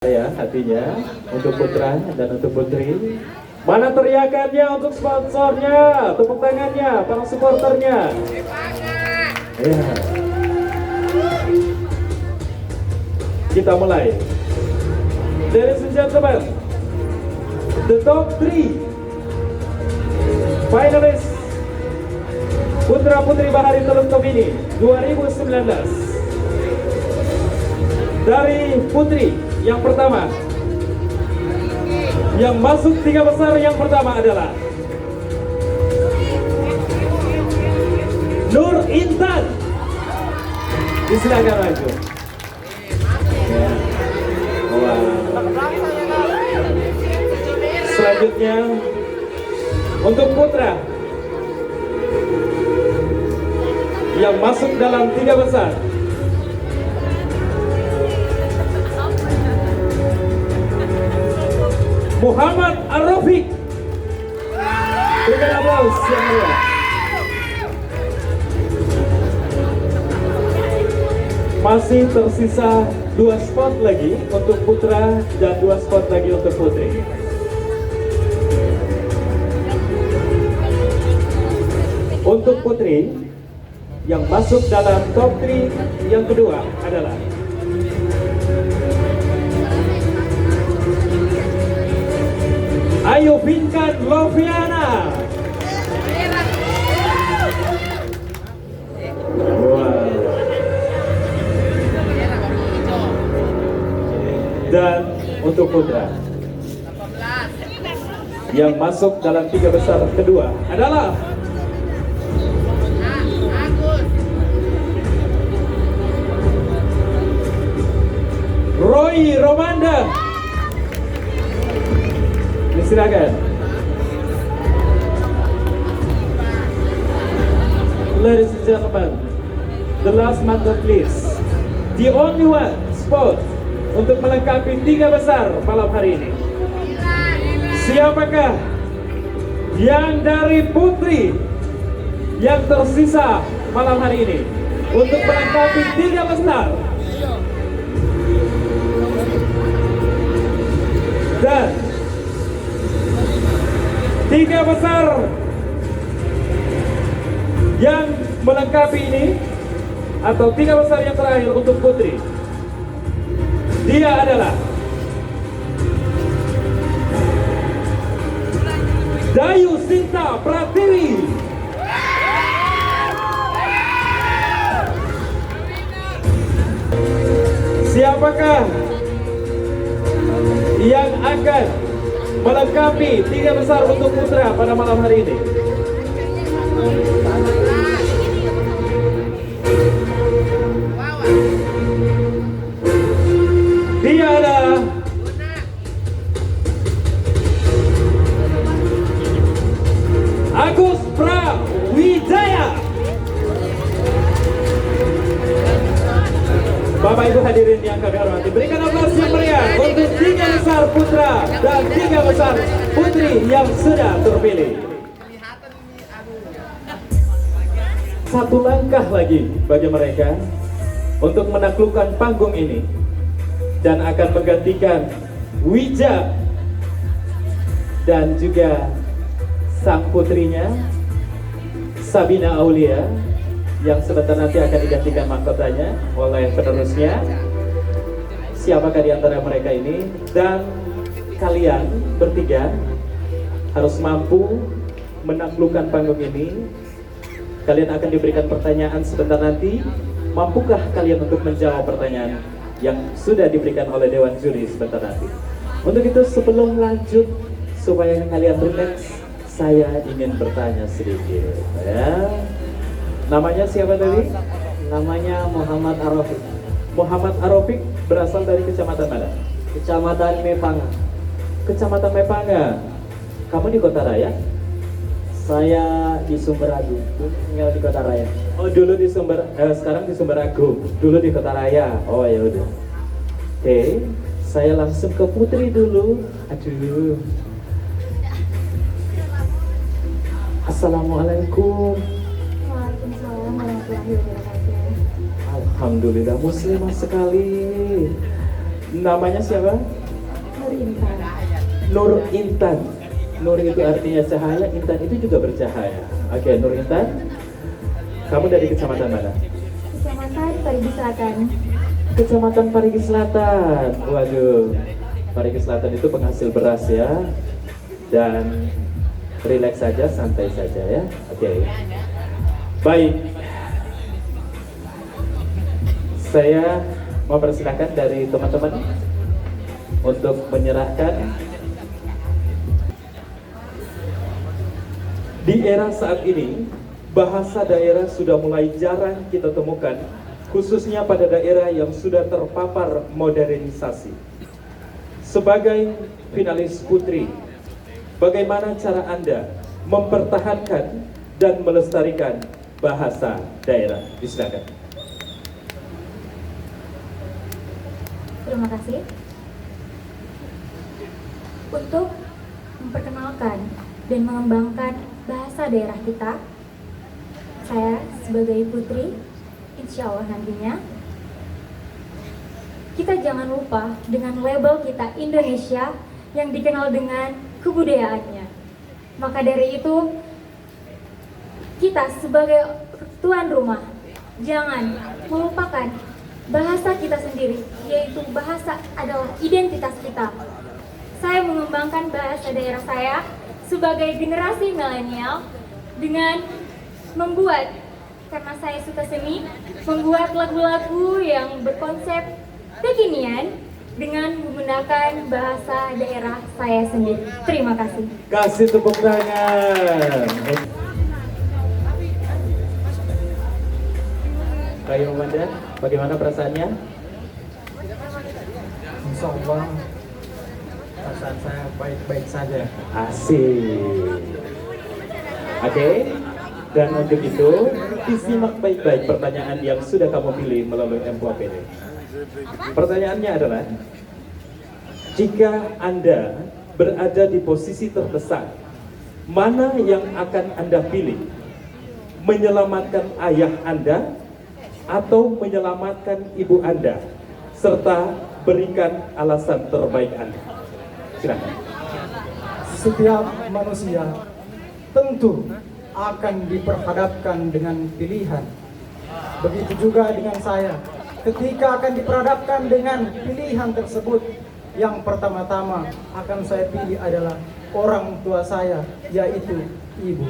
Ya hatinya untuk putra dan untuk putri. Mana teriakannya untuk sponsornya, tepuk tangannya, para supporternya. Ya. Kita mulai. Ladies and gentlemen, the top 3 finalist Putra Putri Bahari Teluk Tomini 2019. Dari putri yang pertama, yang masuk 3 besar yang pertama adalah Nur Intan. Disilakan maju. Wow. Selanjutnya untuk putra yang masuk dalam 3 besar, Muhammad Arofik. Berikan aplaus yang meriah. Masih tersisa 2 spot lagi untuk putra dan 2 spot lagi untuk putri. Untuk putri yang masuk dalam top 3 yang kedua adalah Ayu Binkan Loviana. Wow. Dan untuk putra yang masuk dalam 3 besar kedua adalah Roy Romanda. Silakan. Ladies and gentlemen, the last but not least, the only one spot untuk melengkapi 3 besar malam hari ini. Siapakah yang dari putri yang tersisa malam hari ini untuk melengkapi 3 besar? Dan 3 besar yang melengkapi ini, atau 3 besar yang terakhir untuk putri, dia adalah Dayu Sinta Pratiwi. Siapakah yang akan melengkapi 3 besar untuk putra pada malam hari ini? Dia adalah Agus Prawijaya. Bapak Ibu hadirin yang kami hormati, berikan aplaus yang meriah untuk 3 besar putra dan 3 besar putri yang sudah terpilih. Satu langkah lagi bagi mereka untuk menaklukkan panggung ini dan akan menggantikan Wija dan juga sang putrinya Sabina Aulia yang sebentar nanti akan digantikan mahkotanya oleh penerusnya. Siapakah di antara mereka ini? Dan kalian bertiga harus mampu menaklukkan panggung ini. Kalian akan diberikan pertanyaan sebentar nanti. Mampukah kalian untuk menjawab pertanyaan yang sudah diberikan oleh Dewan Juri sebentar nanti? Untuk itu sebelum lanjut, supaya kalian rileks, saya ingin bertanya sedikit ya. Namanya siapa tadi? Namanya Muhammad Arofik. Muhammad Arofik berasal dari kecamatan mana? Kecamatan Mepanga. Kecamatan Mepanga. Kamu di Kota Raya? Saya di Sumberagu, tinggal di Kota Raya. Oh dulu di sekarang di Sumberagu. Dulu di Kota Raya. Oh ya udah. Oke, saya langsung ke Putri dulu. Aduh. Assalamualaikum. Waalaikumsalam warahmatullahi wabarakatuh. Alhamdulillah muslimah sekali. Namanya siapa? Nur Intan. Nur Intan. Nur itu artinya cahaya, Intan itu juga bercahaya. Oke, Nur Intan. Kamu dari kecamatan mana? Kecamatan Parigi Selatan. Kecamatan Parigi Selatan. Waduh, Parigi Selatan itu penghasil beras ya. Dan rileks saja, santai saja ya. Oke. Baik. Saya mempersilahkan dari teman-teman untuk menyerahkan. Di era saat ini, bahasa daerah sudah mulai jarang kita temukan, khususnya pada daerah yang sudah terpapar modernisasi. Sebagai finalis putri, bagaimana cara Anda mempertahankan dan melestarikan bahasa daerah? Silakan. Terima kasih. Untuk memperkenalkan dan mengembangkan bahasa daerah kita, saya sebagai putri, insya Allah nantinya, kita jangan lupa dengan label kita Indonesia yang dikenal dengan kebudayaannya. Maka dari itu, kita sebagai tuan rumah, jangan melupakan bahasa kita sendiri, yaitu bahasa adalah identitas kita. Saya mengembangkan bahasa daerah saya sebagai generasi milenial dengan membuat, karena saya suka seni, membuat lagu-lagu yang berkonsep kekinian dengan menggunakan bahasa daerah saya sendiri. Terima kasih. Kasih tepuk tangan. Kayu Manda, bagaimana perasaannya? Insya Allah perasaan saya baik-baik saja. Asik. Oke. Dan untuk itu, disimak baik-baik pertanyaan yang sudah kamu pilih melalui amplop ini. Pertanyaannya adalah, jika Anda berada di posisi terdesak, mana yang akan Anda pilih? Menyelamatkan ayah Anda atau menyelamatkan ibu Anda, serta berikan alasan terbaik Anda? Silakan. Setiap manusia tentu akan diperhadapkan dengan pilihan. Begitu juga dengan saya. Ketika akan diperhadapkan dengan pilihan tersebut, yang pertama-tama akan saya pilih adalah orang tua saya, yaitu ibu.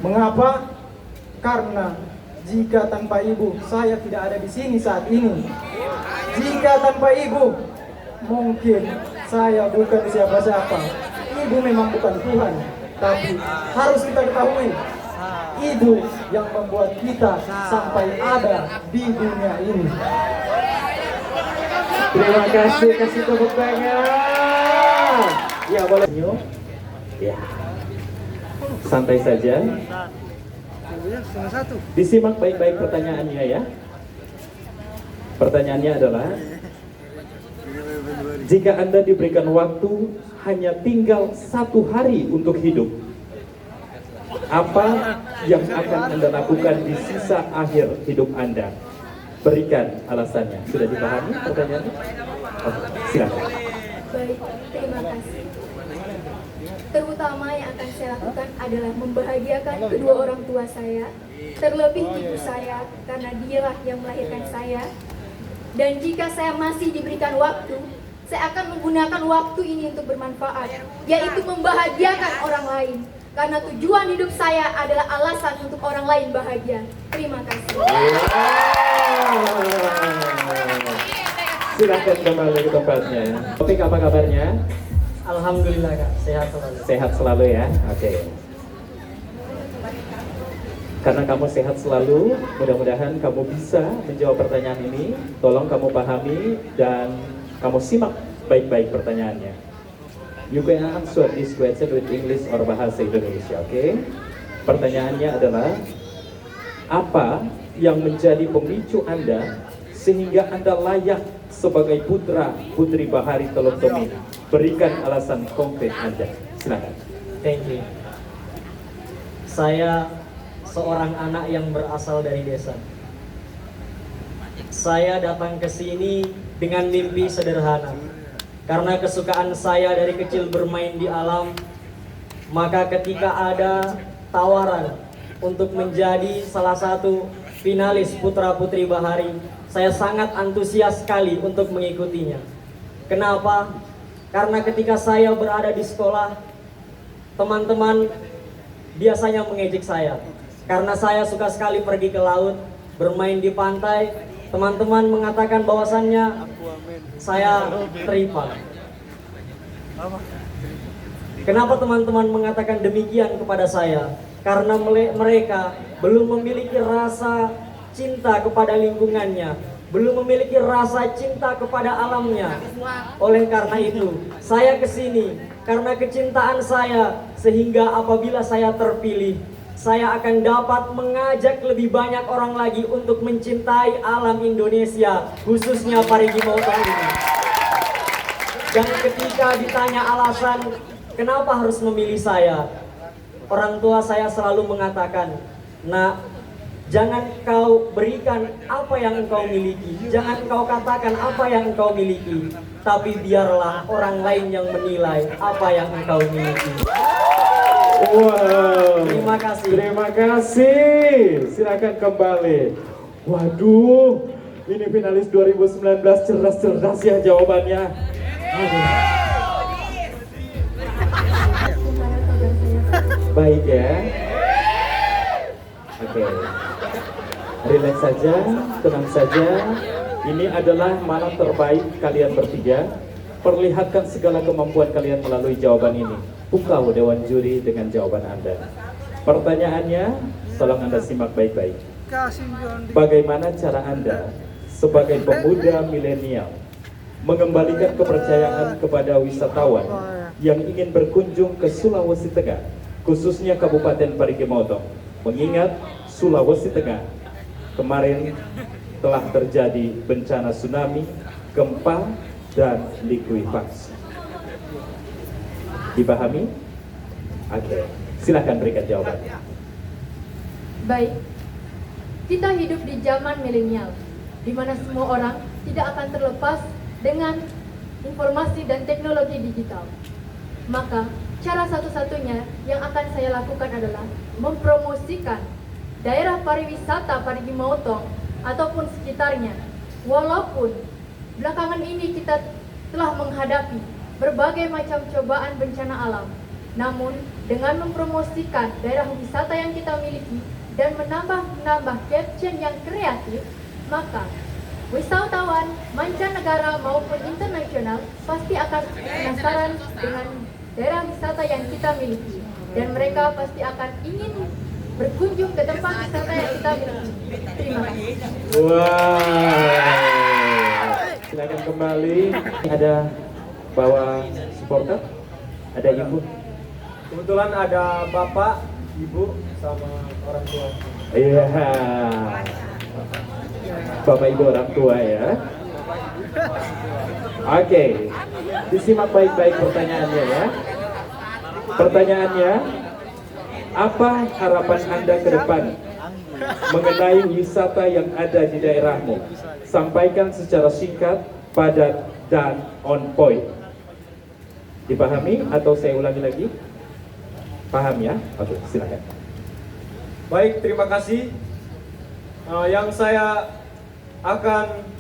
Mengapa? Karena jika tanpa ibu, saya tidak ada di sini saat ini. Jika tanpa ibu, mungkin saya bukan siapa-siapa. Ibu memang bukan Tuhan, tapi harus kita ketahui, ibu yang membuat kita sampai ada di dunia ini. Terima kasih, kasih tepuk tangan. Ya, boleh. Ya. Santai saja. Disimak baik-baik pertanyaannya ya. Pertanyaannya adalah, jika Anda diberikan waktu hanya tinggal 1 hari untuk hidup, apa yang akan Anda lakukan di sisa akhir hidup Anda? Berikan alasannya. Sudah dipahami pertanyaannya? Oke, silakan. Baik, terima kasih. Terutama yang akan saya lakukan adalah membahagiakan kedua orang tua saya, terlebih ibu saya, karena dialah yang melahirkan saya. Dan jika saya masih diberikan waktu, saya akan menggunakan waktu ini untuk bermanfaat, yaitu membahagiakan orang lain. Karena tujuan hidup saya adalah alasan untuk orang lain bahagia. Terima kasih. Silakan kembali ke tempatnya. Topik apa kabarnya? Alhamdulillah Kak, sehat selalu. Sehat selalu ya. Oke. Karena kamu sehat selalu, mudah-mudahan kamu bisa menjawab pertanyaan ini. Tolong kamu pahami dan kamu simak baik-baik pertanyaannya. You can answer this question with English or bahasa Indonesia, oke? Pertanyaannya adalah, apa yang menjadi pemicu Anda sehingga Anda layak sebagai putra putri Bahari Teluk Tomini? Berikan alasan konkret Anda. Silakan. Thank you. Saya seorang anak yang berasal dari desa. Saya datang ke sini dengan mimpi sederhana. Karena kesukaan saya dari kecil bermain di alam, maka ketika ada tawaran untuk menjadi salah satu finalis Putra Putri Bahari, saya sangat antusias sekali untuk mengikutinya. Kenapa? Karena ketika saya berada di sekolah, teman-teman biasanya mengejek saya. Karena saya suka sekali pergi ke laut, bermain di pantai, teman-teman mengatakan bahwasannya saya teripak. Kenapa teman-teman mengatakan demikian kepada saya? Karena mereka belum memiliki rasa cinta kepada lingkungannya, belum memiliki rasa cinta kepada alamnya. Oleh karena itu, saya kesini karena kecintaan saya, sehingga apabila saya terpilih, saya akan dapat mengajak lebih banyak orang lagi untuk mencintai alam Indonesia, khususnya Parigi Motong ini. Dan ketika ditanya alasan kenapa harus memilih saya, orang tua saya selalu mengatakan, "Nak, jangan kau berikan apa yang engkau miliki, jangan kau katakan apa yang engkau miliki, tapi biarlah orang lain yang menilai apa yang engkau miliki." Wow. Terima kasih. Terima kasih. Silakan kembali. Waduh, ini finalis 2019 cerdas-cerdas ya jawabannya. Aduh. Baik ya. Oke. Relax saja, tenang saja. Ini adalah malam terbaik kalian bertiga. Perlihatkan segala kemampuan kalian melalui jawaban ini. Pukau Dewan Juri dengan jawaban Anda. Pertanyaannya, tolong Anda simak baik-baik. Bagaimana cara Anda sebagai pemuda milenial mengembalikan kepercayaan kepada wisatawan yang ingin berkunjung ke Sulawesi Tengah, khususnya Kabupaten Parigi Motong, mengingat Sulawesi Tengah kemarin telah terjadi bencana tsunami, gempa, dan likuifaksi. Dipahami? Oke, silakan berikan jawabannya. Baik, kita hidup di zaman milenial, di mana semua orang tidak akan terlepas dengan informasi dan teknologi digital. Maka, cara satu-satunya yang akan saya lakukan adalah mempromosikan daerah pariwisata Parigi Motong ataupun sekitarnya. Walaupun belakangan ini kita telah menghadapi berbagai macam cobaan bencana alam, namun dengan mempromosikan daerah wisata yang kita miliki dan menambah caption yang kreatif, maka wisatawan mancanegara maupun internasional pasti akan penasaran dengan daerah wisata yang kita miliki, dan mereka pasti akan ingin berkunjung ke tempat wisata yang kita miliki. Terima kasih. Wow. Silakan kembali. Ada bawa supporter? Ada ibu? Kebetulan ada bapak, ibu, sama orang tua. Iya. Bapak ibu orang tua ya. Oke. Disimak baik-baik pertanyaannya ya. Pertanyaannya, apa harapan Anda ke depan mengenai wisata yang ada di daerahmu? Sampaikan secara singkat, padat, dan on point. Dipahami atau saya ulangi lagi? Paham ya? Oke, silakan. Baik, terima kasih. Yang saya akan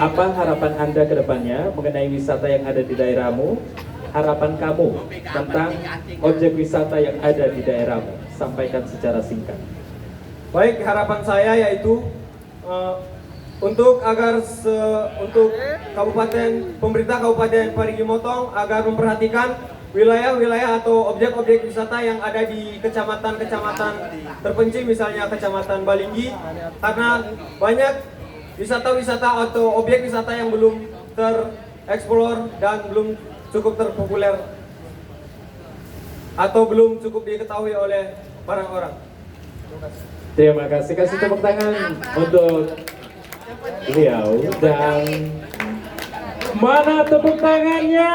Apa harapan Anda ke depannya mengenai wisata yang ada di daerahmu? Harapan kamu tentang objek wisata yang ada di daerahmu? Sampaikan secara singkat. Baik, harapan saya yaitu untuk pemerintah Kabupaten Parigi Motong agar memperhatikan wilayah-wilayah atau objek-objek wisata yang ada di kecamatan-kecamatan terpencil, misalnya Kecamatan Balinggi, karena banyak wisata-wisata atau objek wisata yang belum tereksplor dan belum cukup terpopuler atau belum cukup diketahui oleh orang-orang. Terima kasih. Kasih tepuk tangan untuk beliau. Dan mana tepuk tangannya?